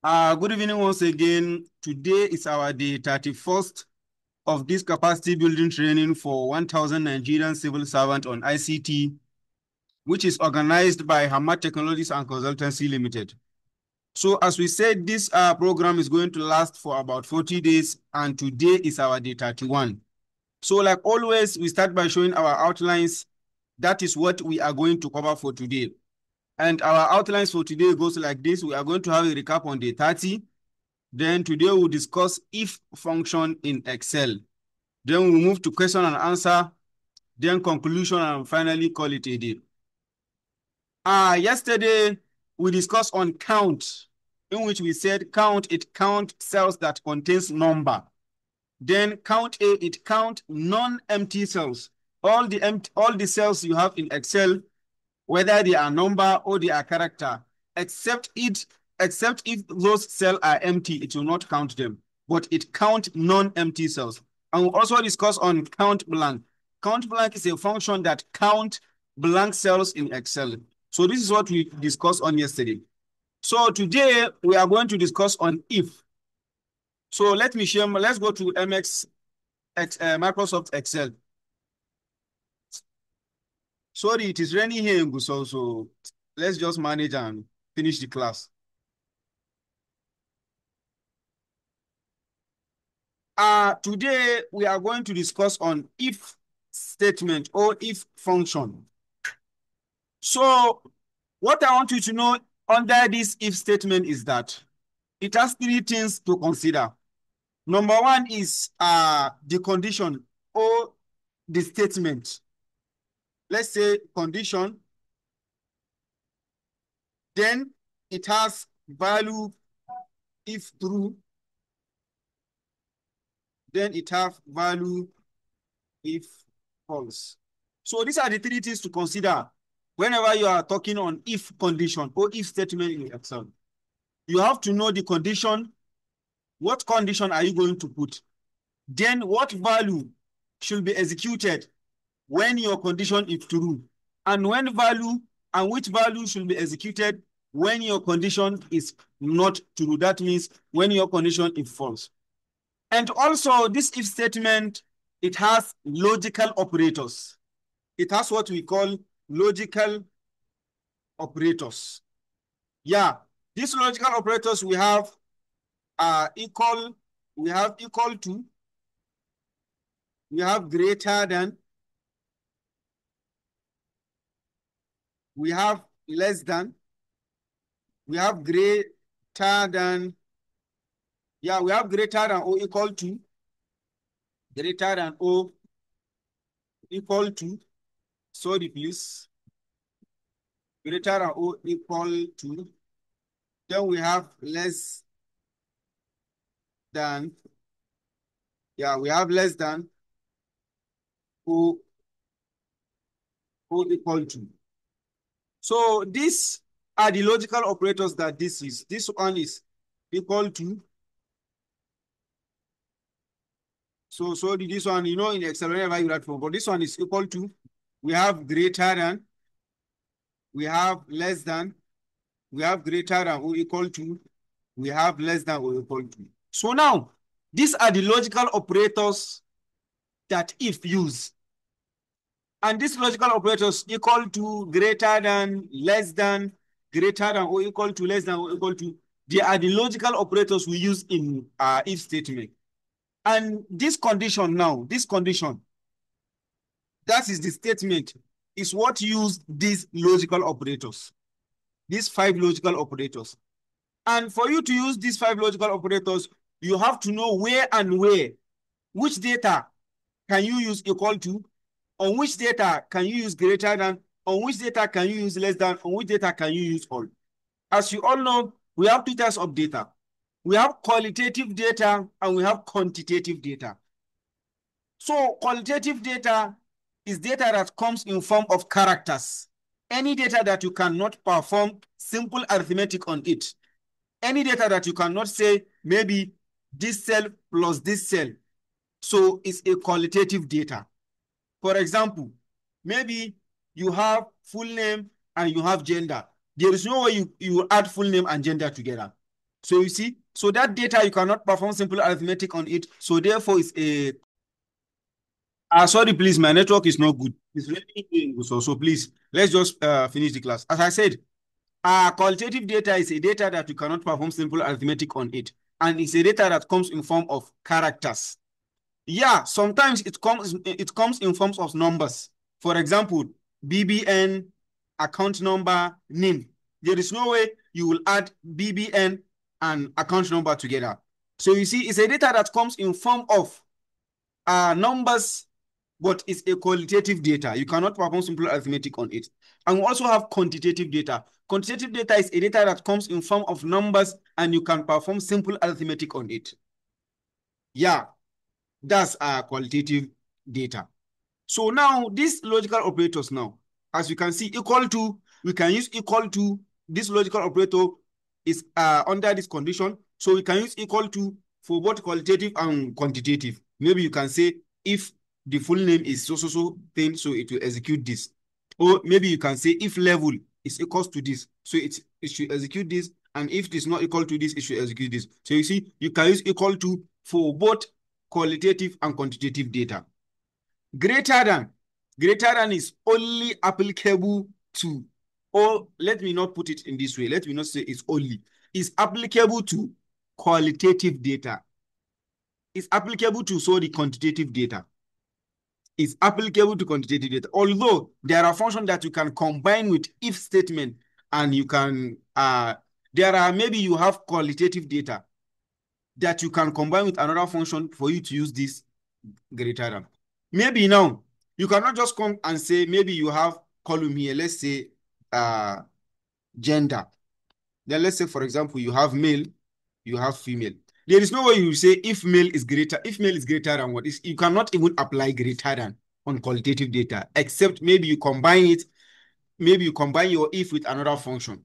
Good evening once again. Today is our day 31st of this capacity building training for 1,000 Nigerian civil servants on ICT, which is organized by Hammad Technologies and Consultancy Limited. So as we said, this program is going to last for about 40 days, and today is our day 31. So like always, we start by showing our outlines. That is what we are going to cover for today. And our outlines for today goes like this. We are going to have a recap on day 30. Then today we'll discuss if function in Excel. Then we'll move to question and answer, then conclusion, and finally call it a day. Yesterday we discussed on count, in which we said it count cells that contains number. Then count A, it count non-empty cells. All the cells you have in Excel, whether they are number or they are character, except if those cells are empty, it will not count them, but it count non-empty cells. And we'll also discuss on count blank. Count blank is a function that count blank cells in Excel. So this is what we discussed on yesterday. So today we are going to discuss on if. So let me share. Let's go to Microsoft Excel. Sorry, it is raining here in Gusau, so let's just manage and finish the class. Today we are going to discuss on if statement or if function. So what I want you to know under this if statement is that it has three things to consider. Number one is the condition or the statement. Let's say condition. Then it has value if true. Then it has value if false. So these are the three things to consider whenever you are talking on if condition or if statement in Excel. You have to know the condition. What condition are you going to put? Then what value should be executed when your condition is true? And which value should be executed when your condition is not true? That means when your condition is false. And also this if statement, it has logical operators. It has what we call logical operators. Yeah, these logical operators we have equal to, we have greater than, we have less than, we have greater than, we have greater than or equal to, greater than or equal to, sorry please, greater than or equal to, then we have less than, we have less than or equal to. So these are the logical operators that this is. This one is equal to. So this one, in Excel, whenever you write from, but this one is equal to. We have greater than, we have less than, we have greater than or equal to, we have less than or equal to. So now, these are the logical operators that if use. And these logical operators equal to, greater than, less than, greater than or equal to, less than or equal to, they are the logical operators we use in if statement. And this condition now, that is the statement, is what use these logical operators, these 5 logical operators. And for you to use these 5 logical operators, you have to know where and where, which data can you use equal to, on which data can you use greater than, on which data can you use less than, on which data can you use all. As you all know, we have 2 types of data. We have qualitative data and we have quantitative data. So qualitative data is data that comes in form of characters. Any data that you cannot perform simple arithmetic on it. Any data that you cannot say, maybe this cell plus this cell. So it's a qualitative data. For example, maybe you have full name and you have gender. There is no way you add full name and gender together. So you see, so that data you cannot perform simple arithmetic on it. So therefore, it's a sorry, please, my network is not good. It's really good. So please, let's just finish the class. As I said, qualitative data is a data that you cannot perform simple arithmetic on it. And it's a data that comes in form of characters. Yeah, sometimes it comes in forms of numbers. For example, BBN, account number, name. There is no way you will add BBN and account number together. So you see, it's a data that comes in form of numbers, but it's a qualitative data. You cannot perform simple arithmetic on it. And we also have quantitative data. Quantitative data is a data that comes in form of numbers and you can perform simple arithmetic on it. Yeah, that's qualitative data. So now these logical operators now, as you can see, equal to, we can use equal to, this logical operator is under this condition. So we can use equal to for both qualitative and quantitative. Maybe you can say if the full name is so thing, so it will execute this. Or maybe you can say if level is equals to this, so it should execute this. And if it is not equal to this, it should execute this. So you see, you can use equal to for both qualitative and quantitative data. Greater than is only applicable to, or let me not put it in this way. Let me not say it's only. It's applicable to qualitative data. It's applicable to the quantitative data. It's applicable to quantitative data. Although there are functions that you can combine with if statement, and you can there are, maybe you have qualitative data that you can combine with another function for you to use this greater than. Maybe now you cannot just come and say, maybe you have column here, let's say gender. Then let's say, for example, you have male, you have female. There is no way you say if male is greater than what is, you cannot even apply greater than on qualitative data, except maybe you combine it, maybe you combine your if with another function.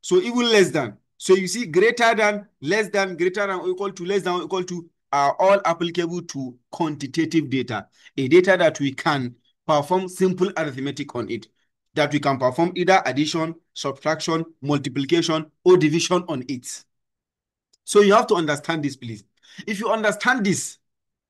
So even less than. So you see, greater than, less than, greater than or equal to, less than or equal to are all applicable to quantitative data, a data that we can perform simple arithmetic on it, that we can perform either addition, subtraction, multiplication, or division on it. So you have to understand this, please. If you understand this,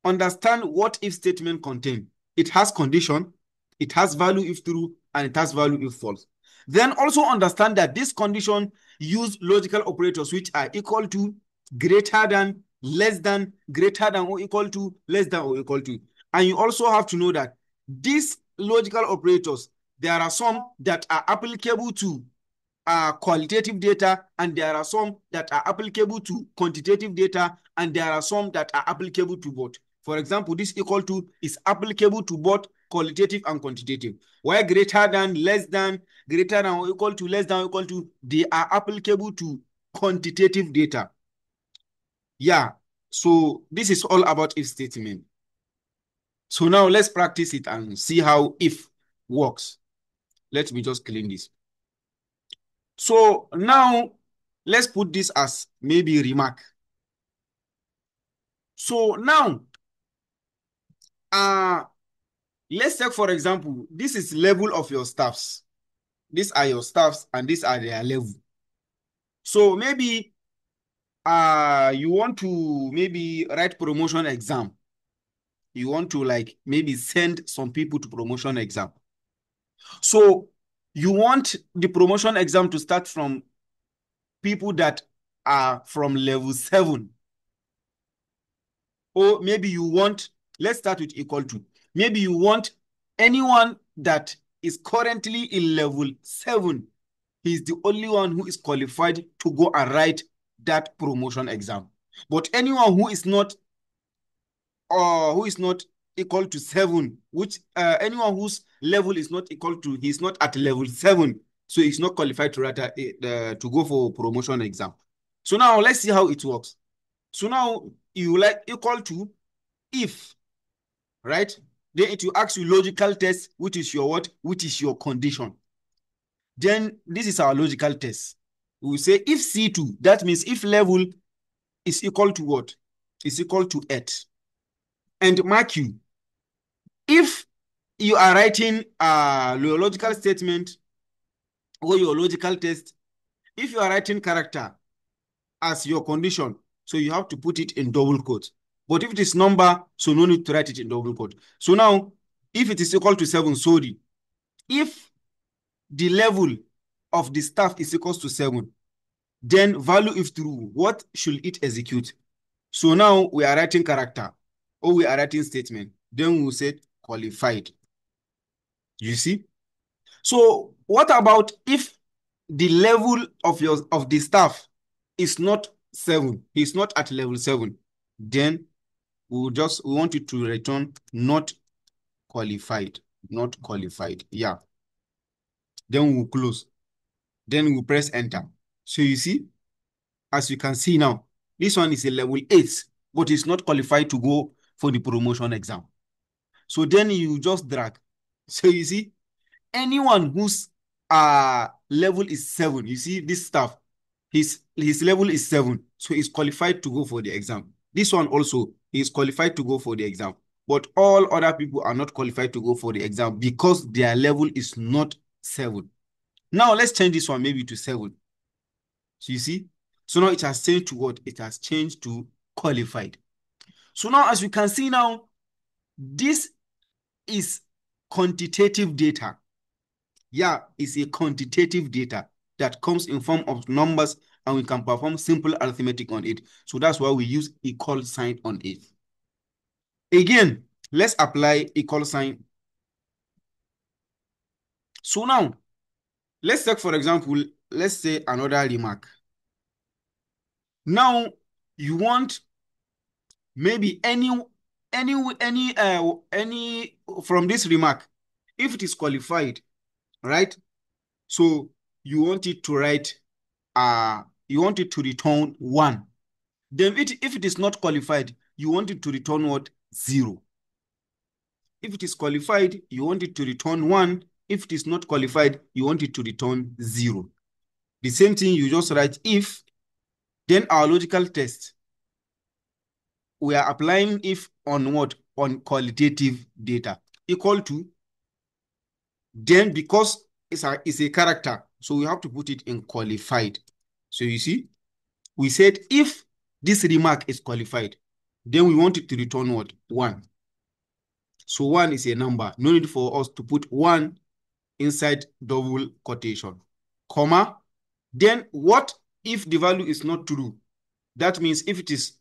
understand what if statement contain. It has condition, it has value if true, and it has value if false. Then also understand that this condition use logical operators which are equal to, greater than, less than, greater than or equal to, less than or equal to. And you also have to know that these logical operators, there are some that are applicable to qualitative data, and there are some that are applicable to quantitative data, and there are some that are applicable to both. For example, this equal to is applicable to both qualitative and quantitative. Where greater than, less than, greater than or equal to, less than or equal to, they are applicable to quantitative data. Yeah, so this is all about if statement. So now let's practice it and see how if works. Let me just clean this. So now let's put this as maybe remark. So now, let's take, for example, this is level of your staffs. These are your staffs and these are their level. So maybe you want to maybe write promotion exam. You want to like maybe send some people to promotion exam. So you want the promotion exam to start from people that are from level 7. Or maybe you want, let's start with equal to. Maybe you want anyone that is currently in level 7. He's the only one who is qualified to go and write that promotion exam. But anyone who is not equal to 7, which anyone whose level is not equal to, he's not at level 7, so he's not qualified to write to go for promotion exam. So now let's see how it works. So now you like equal to if, right? Then it will ask you logical test, which is your what? Which is your condition. Then this is our logical test. We will say if C2, that means if level is equal to what? Is equal to 8. And mark you, if you are writing your logical statement or your logical test, if you are writing character, as your condition, so you have to put it in double quote. But if it is number, so no need to write it in double quote. So now, if it is equal to 7, sorry, if the level of the staff is equal to 7, then value if true, what should it execute? So now we are writing character, or we are writing statement. Then we will say qualified. You see? So what about if the level of the staff is not 7, he's not at level 7, then we want it to return not qualified. Not qualified. Yeah. Then we'll close. Then we'll press enter. So you see, as you can see now, this one is a level 8, but it's not qualified to go for the promotion exam. So then you just drag. So you see, anyone whose level is 7, you see this stuff, his level is 7, so he's qualified to go for the exam. This one also, he is qualified to go for the exam. But all other people are not qualified to go for the exam because their level is not 7. Now let's change this one maybe to 7. So you see, so now it has changed to what? It has changed to qualified. So now as we can see now, this is quantitative data. Yeah, it's a quantitative data that comes in form of numbers, and we can perform simple arithmetic on it. So that's why we use equal sign on it. Again, let's apply equal sign. So now, let's take, for example, let's say another remark. Now, you want maybe any from this remark, if it is qualified, right? So you want it to write, you want it to return 1. Then if it is not qualified, you want it to return what? 0. If it is qualified, you want it to return 1. If it is not qualified, you want it to return 0. The same thing, you just write if, then our logical test, we are applying if on what? On qualitative data. Equal to, then because it's a character, so we have to put it in qualified. So you see, we said if this remark is qualified, then we want it to return what? 1. So 1 is a number. No need for us to put 1 inside double quotation, comma. Then what if the value is not true? That means if it is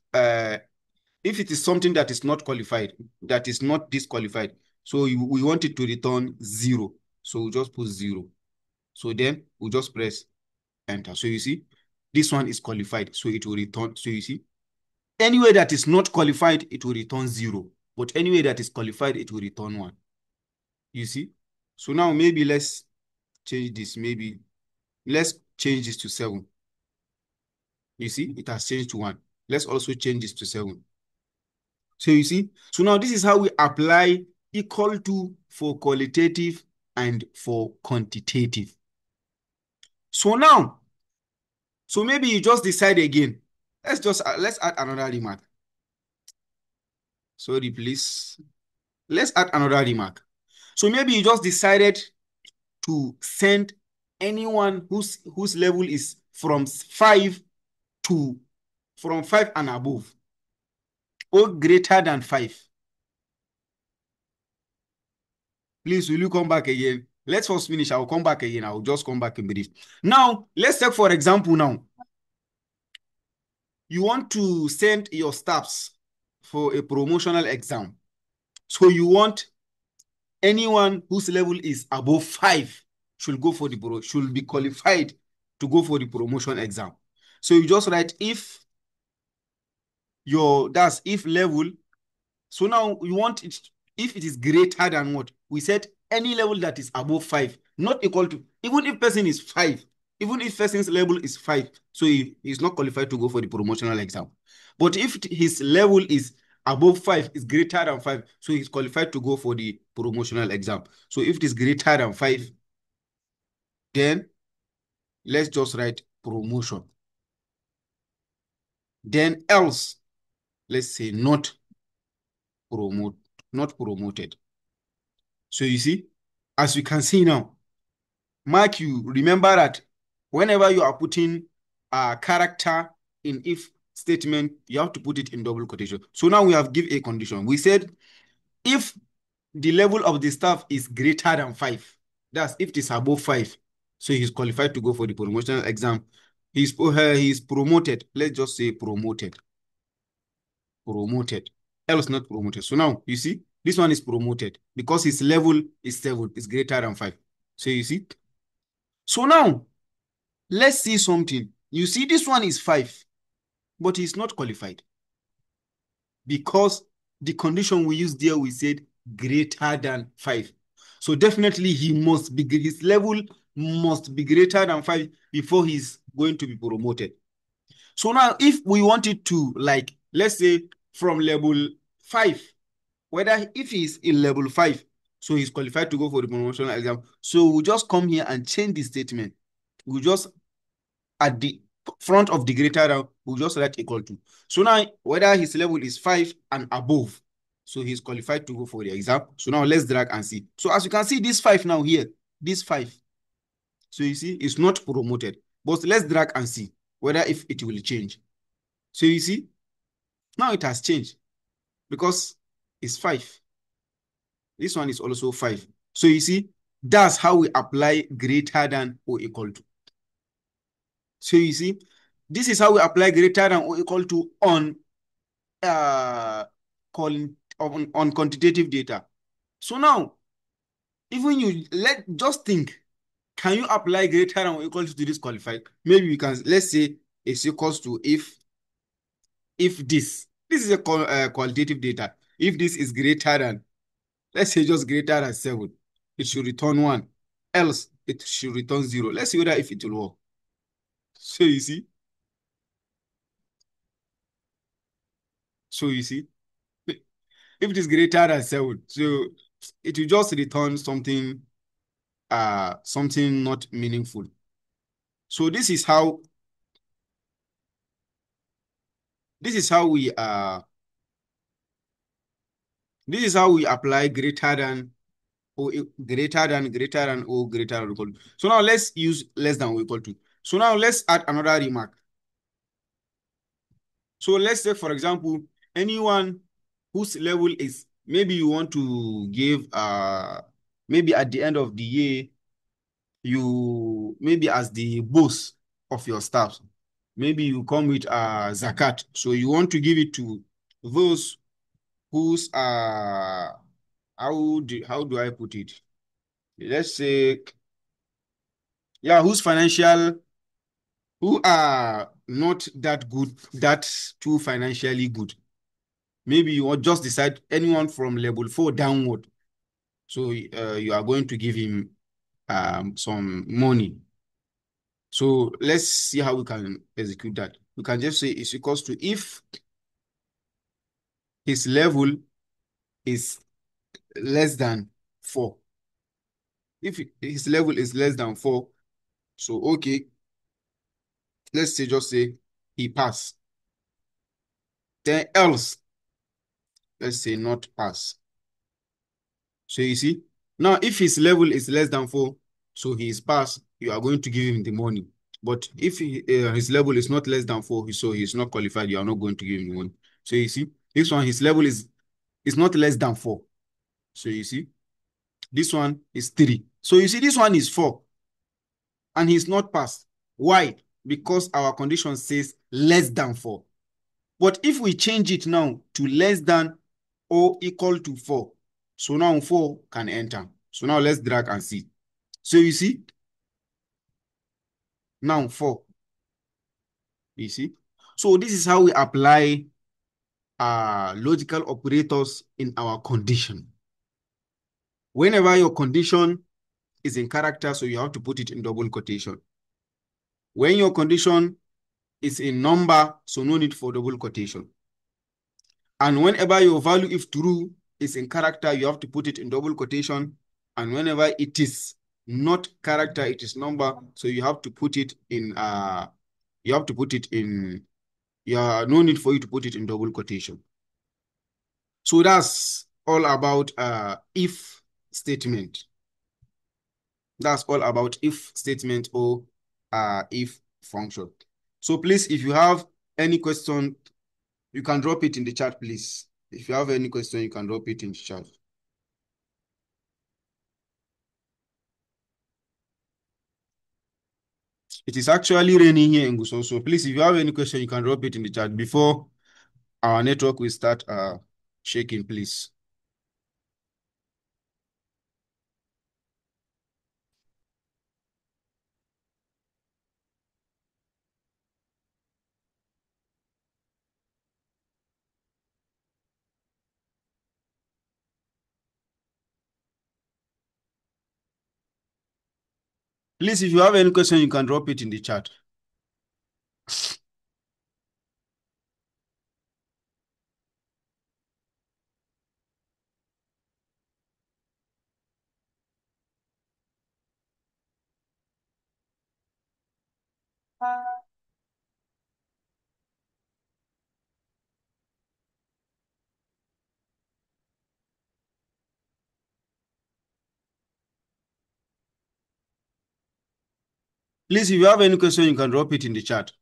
something that is not qualified, that is not disqualified, so we want it to return 0. So we just put 0. So then we just press enter. So you see, this one is qualified, so it will return. So you see, anywhere that is not qualified, it will return 0. But anywhere that is qualified, it will return 1. You see? So now maybe let's change this. Maybe let's change this to 7. You see, it has changed to 1. Let's also change this to 7. So you see? So now this is how we apply equal to for qualitative and for quantitative. So now, so maybe you just decide again. Let's add another remark. Sorry, please. Let's add another remark. So maybe you just decided to send anyone whose level is from 5 and above, or greater than 5. Please, will you come back again? Let's first finish. I will come back again. I will just come back in brief. Now, let's take, for example, now, you want to send your staffs for a promotional exam. So you want anyone whose level is above 5 should be qualified to go for the promotion exam. So you just write if if level. So now you want it, if it is greater than what? We said any level that is above 5, not equal to, even if person is 5, even if person's level is 5, so he is not qualified to go for the promotional exam. But if his level is above 5, is greater than 5, so he's qualified to go for the promotional exam. So if it is greater than 5, then let's just write promotion. Then else, let's say not promoted. So you see, as you can see now, Mark, you remember that whenever you are putting a character in if statement, you have to put it in double quotation. So now we have give a condition. We said if the level of the staff is greater than 5, that's if it is above 5, so he's qualified to go for the promotional exam. He's promoted. Let's just say promoted. Promoted. Else not promoted. So now, you see, this one is promoted because his level is 7, is greater than 5. So you see? So now, let's see something. You see, this one is 5, but he's not qualified because the condition we used there, we said greater than 5. So definitely his level must be greater than 5 before he's going to be promoted. So now if we wanted to, like, let's say from level 5, whether if he's in level 5, so he's qualified to go for the promotional exam. So we'll just come here and change the statement. We'll just at the front of the greater than, we'll just write equal to. So now whether his level is 5 and above, so he's qualified to go for the exam. So now let's drag and see. So as you can see, this 5 now here, this 5. So you see, it's not promoted. But let's drag and see whether if it will change. So you see, now it has changed because it's 5. This one is also 5. So you see, that's how we apply greater than or equal to. So you see, this is how we apply greater than or equal to on on quantitative data. So now, even you just think, can you apply greater than or equal to this qualified? Maybe we can, let's say it's equals to if this is a qualitative data. If this is greater than, let's say just greater than 7, it should return 1. Else, it should return 0. Let's see whether if it will work. So you see, if it is greater than 7, so it will just return something, something not meaningful. So this is how we apply greater than or greater than or greater than or equal to. So now let's use less than or equal to. So now let's add another remark. So let's say, for example, anyone whose level is, maybe you want to give, maybe at the end of the year, you, maybe as the boss of your staff, maybe you come with zakat. So you want to give it to those whose, how do I put it? Let's say, yeah, who are not that good, that too financially good. Maybe you will just decide anyone from level 4 downward. So you are going to give him some money. So let's see how we can execute that. We can just say it's equals to if his level is less than 4. If his level is less than 4, so okay, let's say just say he pass. Then else, let's say not pass. So you see, now if his level is less than 4, so he is pass, you are going to give him the money. But if his level is not less than 4, so he's not qualified, you are not going to give him the money. So you see, this one, his level is not less than 4. So you see, this one is 3. So you see, this one is 4. And he's not passed. Why? Because our condition says less than 4. But if we change it now to less than or equal to 4, so now 4 can enter. So now let's drag and see. So you see, now 4. You see? So this is how we apply logical operators in our condition. Whenever your condition is in character, so you have to put it in double quotation. When your condition is in number, so no need for double quotation. And whenever your value, if true, is in character, you have to put it in double quotation. And whenever it is not character, it is number, so you have to put it in, no need for you to put it in double quotation. So that's all about if statement. That's all about if statement or if function. So please, if you have any question, you can drop it in the chat, please. If you have any question, you can drop it in the chat. It is actually raining here in Gusau, so please, if you have any question, you can drop it in the chat before our network will start shaking, please. Please, if you have any question, you can drop it in the chat. Please, if you have any question, you can drop it in the chat.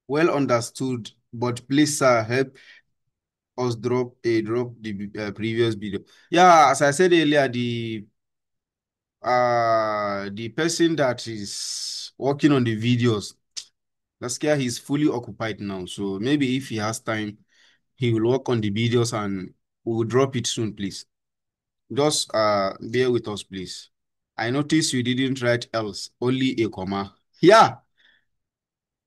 Well understood, but please, sir, help us drop the previous video. Yeah, as I said earlier, the person that is working on the videos, that's scare he's fully occupied now. So maybe if he has time, he will work on the videos and we will drop it soon, please. Just bear with us, please. I noticed you didn't write else, only a comma. Yeah,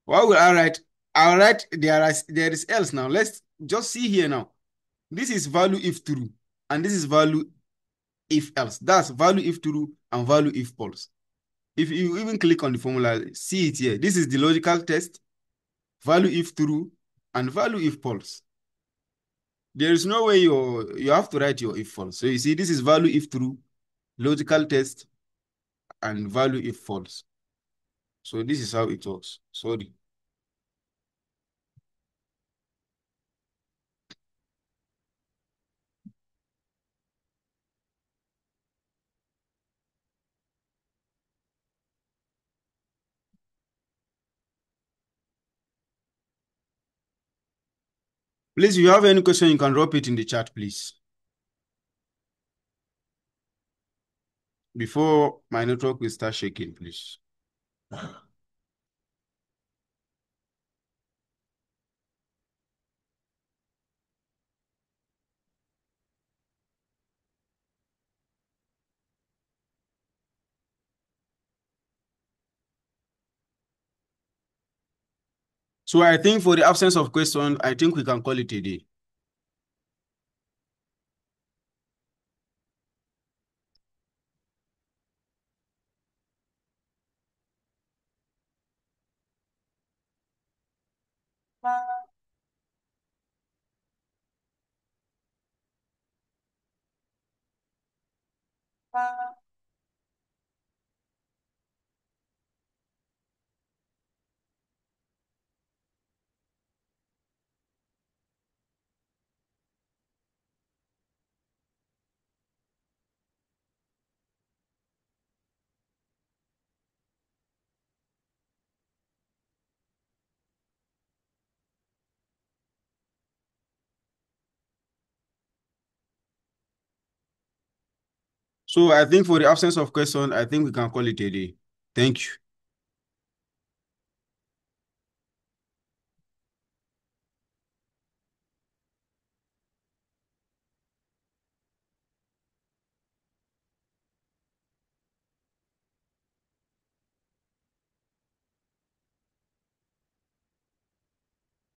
what will I write? I'll write there is else now. Let's just see here now. This is value if true, and this is value if else. That's value if true and value if false. If you even click on the formula, see it here. This is the logical test, value if true, and value if false. There is no way you have to write your if false. So you see, this is value if true, logical test, and value if false. So this is how it works. Sorry. Please, if you have any question, you can drop it in the chat, please. Before my network will start shaking, please. So I think for the absence of question, I think we can call it a day. So I think for the absence of question, I think we can call it a day. Thank you.